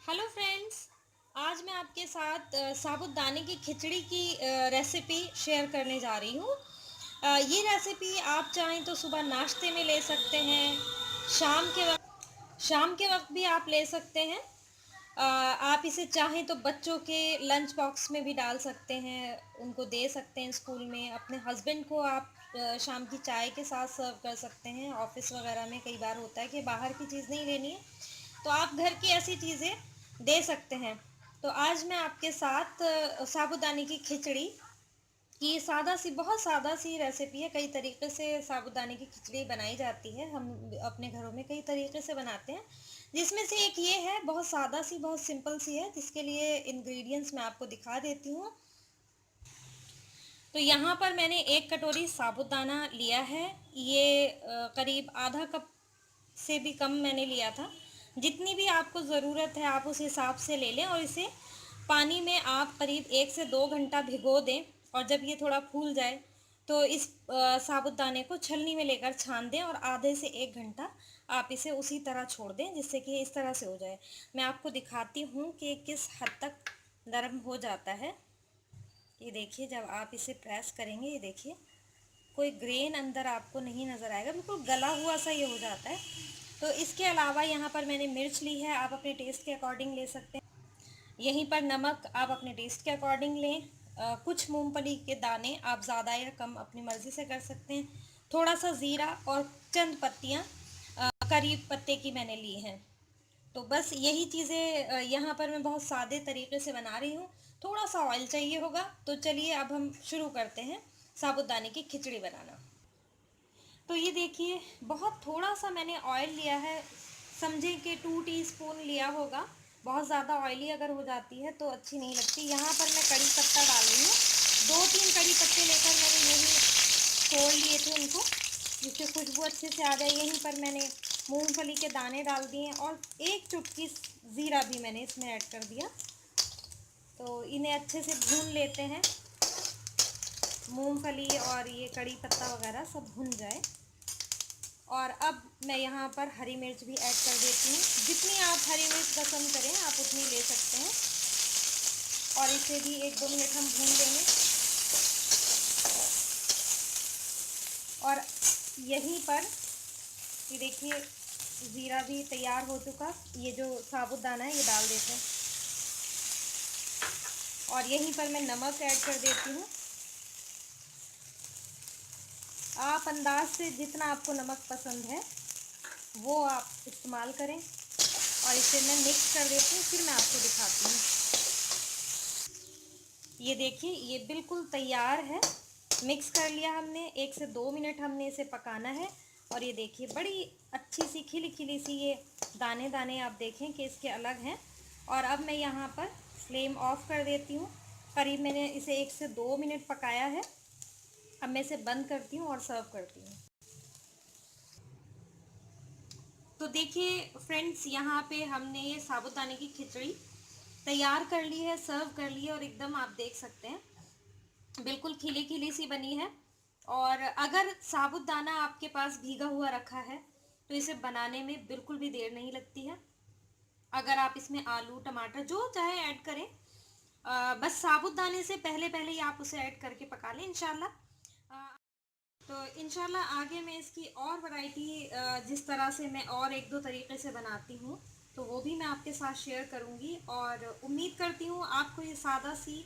Hello friends. आज मैं आपके साथ साबूदाने की खिचड़ी की रेसिपी शेयर करने जा रही हूँ। ये रेसिपी आप चाहें तो सुबह नाश्ते में ले सकते हैं, शाम के वक्त भी आप ले सकते हैं। आप इसे चाहें तो बच्चों के लंच बॉक्स में भी डाल सकते हैं, उनको दे सकते हैं स्कूल में। अपने हस्बैंड को आप शाम की चाय के साथ सर्व कर सकते हैं। ऑफिस वगैरह में कई बार होता है कि बाहर की चीज़ नहीं लेनी है, तो आप घर की ऐसी चीज़ें दे सकते हैं। तो आज मैं आपके साथ साबूदाने की खिचड़ी की सादा सी, बहुत सादा सी रेसिपी है। कई तरीके से साबूदाने की खिचड़ी बनाई जाती है, हम अपने घरों में कई तरीके से बनाते हैं, जिसमें से एक ये है, बहुत सादा सी, बहुत सिंपल सी है, जिसके लिए इंग्रेडिएंट्स मैं आपको दिखा देती हूँ। तो यहाँ पर मैंने 1 कटोरी साबूदाना लिया है। ये करीब आधा कप से भी कम मैंने लिया था। जितनी भी आपको ज़रूरत है आप उस हिसाब से ले लें, और इसे पानी में आप करीब 1 से 2 घंटा भिगो दें। और जब ये थोड़ा फूल जाए तो इस साबूदाने को छलनी में लेकर छान दें, और आधे से 1 घंटा आप इसे उसी तरह छोड़ दें, जिससे कि इस तरह से हो जाए। मैं आपको दिखाती हूँ कि किस हद तक नरम हो जाता है। ये देखिए, जब आप इसे प्रेस करेंगे, ये देखिए कोई ग्रेन अंदर आपको नहीं नज़र आएगा, बिल्कुल गला हुआ सा ये हो जाता है। तो इसके अलावा यहाँ पर मैंने मिर्च ली है, आप अपने टेस्ट के अकॉर्डिंग ले सकते हैं। यहीं पर नमक आप अपने टेस्ट के अकॉर्डिंग लें। कुछ मूंगफली के दाने आप ज़्यादा या कम अपनी मर्ज़ी से कर सकते हैं। थोड़ा सा ज़ीरा और चंद पत्तियाँ करी पत्ते की मैंने ली हैं। तो बस यही चीज़ें यहाँ पर मैं बहुत सादे तरीके से बना रही हूँ। थोड़ा सा ऑयल चाहिए होगा। तो चलिए अब हम शुरू करते हैं साबूदाने की खिचड़ी बनाना। तो ये देखिए, बहुत थोड़ा सा मैंने ऑयल लिया है, समझें कि 2 टीस्पून लिया होगा। बहुत ज़्यादा ऑयली अगर हो जाती है तो अच्छी नहीं लगती। यहाँ पर मैं कड़ी पत्ता डाल रही हूँ। 2-3 कड़ी पत्ते लेकर मैंने यही तोड़ लिए थे उनको, जिससे खुशबू अच्छे से आ जाए। यहीं पर मैंने मूंगफली के दाने डाल दिए, और 1 चुटकी ज़ीरा भी मैंने इसमें ऐड कर दिया। तो इन्हें अच्छे से भून लेते हैं, मूंगफली और ये कड़ी पत्ता वगैरह सब भुन जाए। और अब मैं यहाँ पर हरी मिर्च भी ऐड कर देती हूँ। जितनी आप हरी मिर्च पसंद करें आप उतनी ले सकते हैं, और इसे भी 1-2 मिनट हम भून लेंगे। और यहीं पर ये देखिए, ज़ीरा भी तैयार हो चुका। ये जो साबूदाना है ये डाल देते हैं, और यहीं पर मैं नमक ऐड कर देती हूँ। आप अंदाज से जितना आपको नमक पसंद है वो आप इस्तेमाल करें, और इसे मैं मिक्स कर देती हूँ, फिर मैं आपको दिखाती हूँ। ये देखिए, ये बिल्कुल तैयार है। मिक्स कर लिया हमने, 1 से 2 मिनट हमने इसे पकाना है। और ये देखिए, बड़ी अच्छी सी खिली खिली सी ये दाने दाने आप देखें कि इसके अलग हैं। और अब मैं यहाँ पर फ्लेम ऑफ कर देती हूँ। करीब मैंने इसे 1 से 2 मिनट पकाया है। अब मैं इसे बंद करती हूँ और सर्व करती हूँ। तो देखिए फ्रेंड्स, यहाँ पे हमने ये साबूदाने की खिचड़ी तैयार कर ली है, सर्व कर ली है, और एकदम आप देख सकते हैं बिल्कुल खिली खिली सी बनी है। और अगर साबूदाना आपके पास भीगा हुआ रखा है तो इसे बनाने में बिल्कुल भी देर नहीं लगती है। अगर आप इसमें आलू टमाटर जो चाहे ऐड करें, बस साबूदाने से पहले पहले ही आप उसे ऐड करके पका लें इंशाल्लाह। तो इंशाल्लाह आगे मैं इसकी और वैरायटी, जिस तरह से मैं और 1-2 तरीके से बनाती हूँ, तो वो भी मैं आपके साथ शेयर करूँगी। और उम्मीद करती हूँ आपको ये सादा सी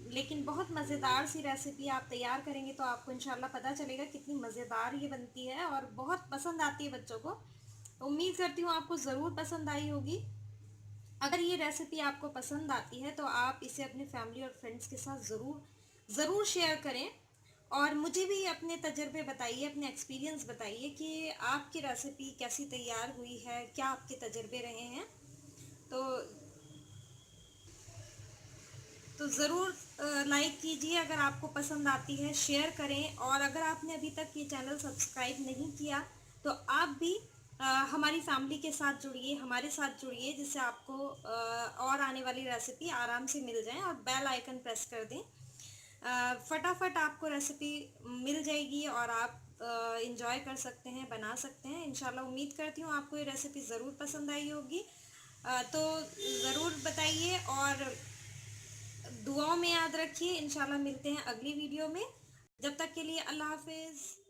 लेकिन बहुत मज़ेदार सी रेसिपी आप तैयार करेंगे तो आपको इंशाल्लाह पता चलेगा कितनी मज़ेदार ये बनती है, और बहुत पसंद आती है बच्चों को। उम्मीद करती हूँ आपको ज़रूर पसंद आई होगी। अगर ये रेसिपी आपको पसंद आती है तो आप इसे अपने फैमिली और फ्रेंड्स के साथ ज़रूर शेयर करें, और मुझे भी अपने तजर्बे बताइए, अपने एक्सपीरियंस बताइए कि आपकी रेसिपी कैसी तैयार हुई है, क्या आपके तजर्बे रहे हैं। तो ज़रूर लाइक कीजिए अगर आपको पसंद आती है, शेयर करें। और अगर आपने अभी तक ये चैनल सब्सक्राइब नहीं किया तो आप भी हमारी फैमिली के साथ जुड़िए, हमारे साथ जुड़िए, जिससे आपको और आने वाली रेसिपी आराम से मिल जाए, और बेल आइकन प्रेस कर दें। फटाफट आपको रेसिपी मिल जाएगी और आप इंजॉय कर सकते हैं, बना सकते हैं इंशाल्लाह। उम्मीद करती हूँ आपको ये रेसिपी ज़रूर पसंद आई होगी। तो ज़रूर बताइए और दुआओं में याद रखिए। इंशाल्लाह मिलते हैं अगली वीडियो में। जब तक के लिए अल्लाह हाफिज़।